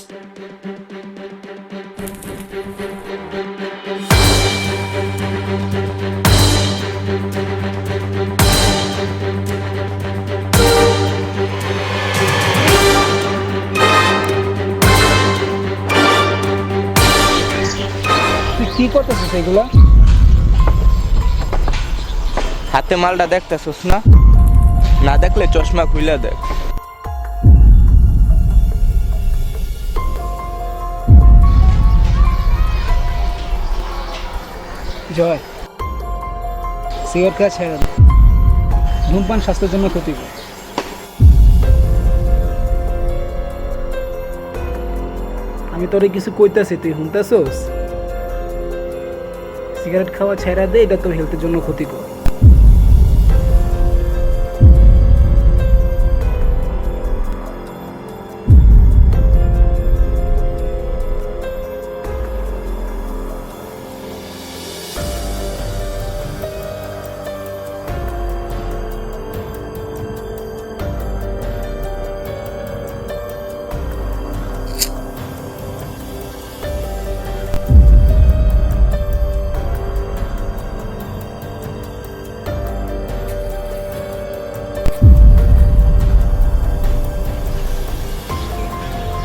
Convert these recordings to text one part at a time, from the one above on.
তুই কি করতেছিস এগুলো? হাতে মালটা দেখতেছিস না? না দেখলে চশমা খুইলা দেখ। জয়, সিগারেট খাওয়া ছেড়ে দে। ধূমপান স্বাস্থ্যের জন্য ক্ষতিকর। আমি তোরে কিছু কইতাছি, তুই শুনতেছস? সিগারেট খাওয়া ছেড়ে দে, এটা তোর হেলথের জন্য ক্ষতিকর।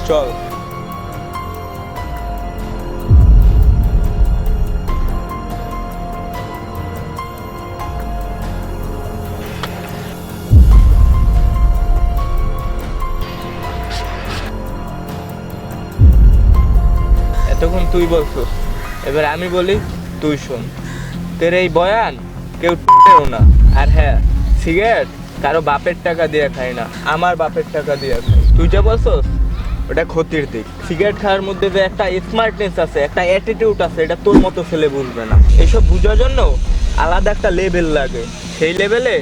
চল। এতক্ষণ তুই বলছিস, এবার আমি বলি, তুই শোন। তোর এই বয়ান কেউ না। আর হ্যাঁ, সিগারেট কারো বাপের টাকা দিয়ে খাই না, আমার বাপের টাকা দিয়ে খাই। তুই যা বলছিস ওটা ক্ষতির দিক। সিগারেট খাওয়ার মধ্যে যে একটা স্মার্টনেস আছে, একটা অ্যাটিটিউড আছে, এটা তোর মতো ছেলে বুঝবে না। এইসব বুঝার জন্য আলাদা একটা লেভেল লাগে, সেই লেভেলে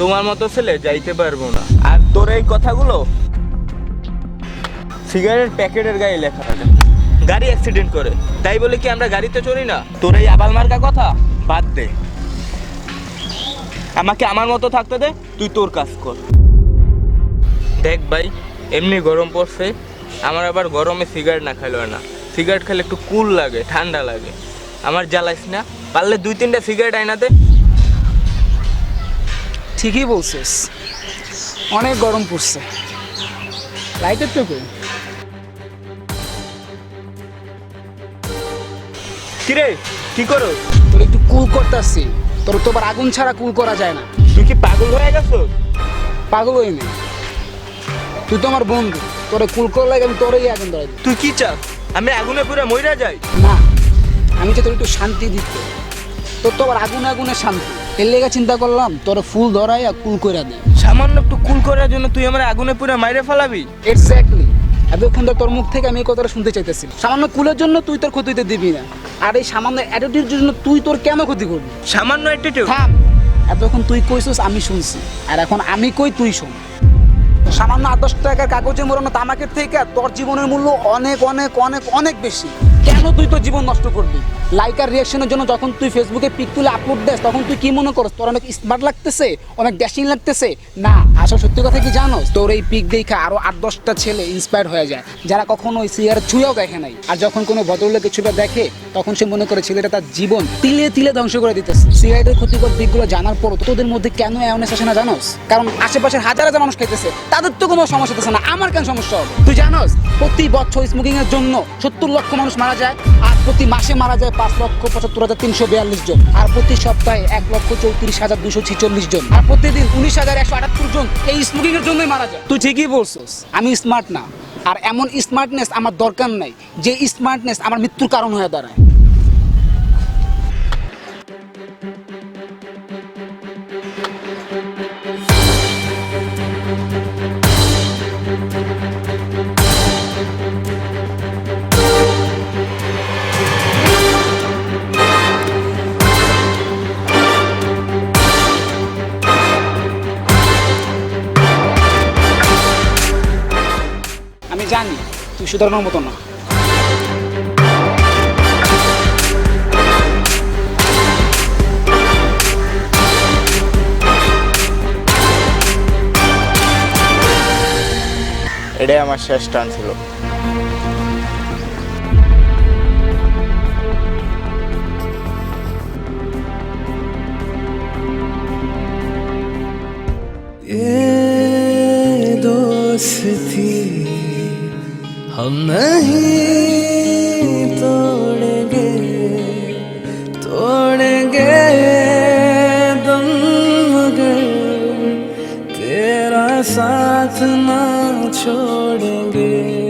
তোমার মতো ছেলে যাইতে পারবো না। আর তোর এই কথাগুলো সিগারেট প্যাকেটের গায়ে লেখা থাকে। গাড়ি অ্যাক্সিডেন্ট করে তাই বলে কি আমরা গাড়িতে চড়ি না? তোর এই আবাল মার্কা কথা বাদ দে, আমাকে আমার মতো থাকতে দে, তুই তোর কাজ কর। দেখ ভাই, এমনি গরম পড়ছে, আমার আবার গরমে সিগারেট না খাইলে হয় না। সিগারেট খেলে একটু কুল লাগে, ঠান্ডা লাগে। আমার জ্বালাইস না, পারলে 2-3টা সিগারেট আইনা দে। ঠিকই বলছিস, অনেক গরম পড়ছে। লাইটের তো কই? কিরে কি করো? তোর একটু কুল করতেছি, তোর তো আবার আগুন ছাড়া কুল করা যায় না। তুই কি পাগল হয়ে গেছো? পাগল হই না, তুই তো আমার বন্ধু, তোরে কুল করলে আমি তোরই আগুন ধরাই দিই। তুই কি চাস আমি আগুনে পুরো মইরা যাই? না, আমি যে তোর একটু শান্তি দিতে, তোর তো আবার আগুনে আগুনে শান্তি। এর লেগে চিন্তা করলাম তোর ফুল ধরাই আর কুল করে দিই। সামান্য একটু কুল করার জন্য তুই আমার আগুনে পুরো মাইরে ফেলাবি? এক্স্যাক্টলি, এতক্ষণ তোর মুখ থেকে আমি এই কথাটা শুনতে চাইতেছি। সামান্য কুলের জন্য তুই তোর ক্ষতিতে দিবি না, আর এই সামান্য অ্যাটিটিউডের জন্য তুই তোর কেন ক্ষতি করবি? সামান্য অ্যাটিটিউড? থাম, এতক্ষণ তুই কইছিস আমি শুনছি, আর এখন আমি কই তুই শোন। সামান্য 8-10 টাকার কাগজে মোড়ানো তামাকের থেকে তোর জীবনের মূল্য অনেক অনেক অনেক অনেক বেশি। কেন তুই তোর জীবন নষ্ট করবি? লাইক আর রিয়াকশনের জন্য যখন তুই ফেসবুকে পিক তুলে আপলোড দেস, তখন তুই কি মনে করস তোর অনেক স্মার্ট লাগতেছে, অনেক ড্যাশিং লাগতেছে? না, আসলে সত্যি কথা কি জানোস? তোর এই পিক দেখে আরো 8-10টা ছেলে ইন্সপায়ার হয়ে যায়, যারা কখনো ওই সিগারেট ছুঁয়েও দেখে নাই। আর যখন কোনো ভদ্রলোক কিছুটা দেখে, তখন সে মনে করে ছেলেটা তার জীবন তিলে তিলে ধ্বংস করে দিতেছে। সিগারেটের ক্ষতিকর দিকগুলো জানার পরও তোদের মধ্যে কেন অ্যাওয়ারনেস আসে না জানোস? কারণ আশেপাশের হাজার হাজার মানুষ খাইতেছে, তাদের তো কোনো সমস্যা হতেছে না, আমার কেন সমস্যা হবে? তুই জানোস প্রতি বছর স্মোকিং এর জন্য 70 লক্ষ মানুষ মারা যায়, আর প্রতি মাসে মারা যায় 5,75,342 জন, আর প্রতি সপ্তাহে 1,34,246 জন, আর প্রতিদিন 19,178 জন এই স্মোকিং এর জন্যই মারা যায়। তুই ঠিকই বলছিস, আমি স্মার্ট না, আর এমন স্মার্টনেস আমার দরকার নাই যে স্মার্টনেস আমার মৃত্যুর কারণ হয়ে দাঁড়ায়। আমি জানি তুই সুধারণের মতো না। এটাই আমার শেষ টান ছিল। ये दोस्ती हम नहीं तोड़ेंगे, तोड़ेंगे दम मगर तेरा साथ ना छोड़ेंगे।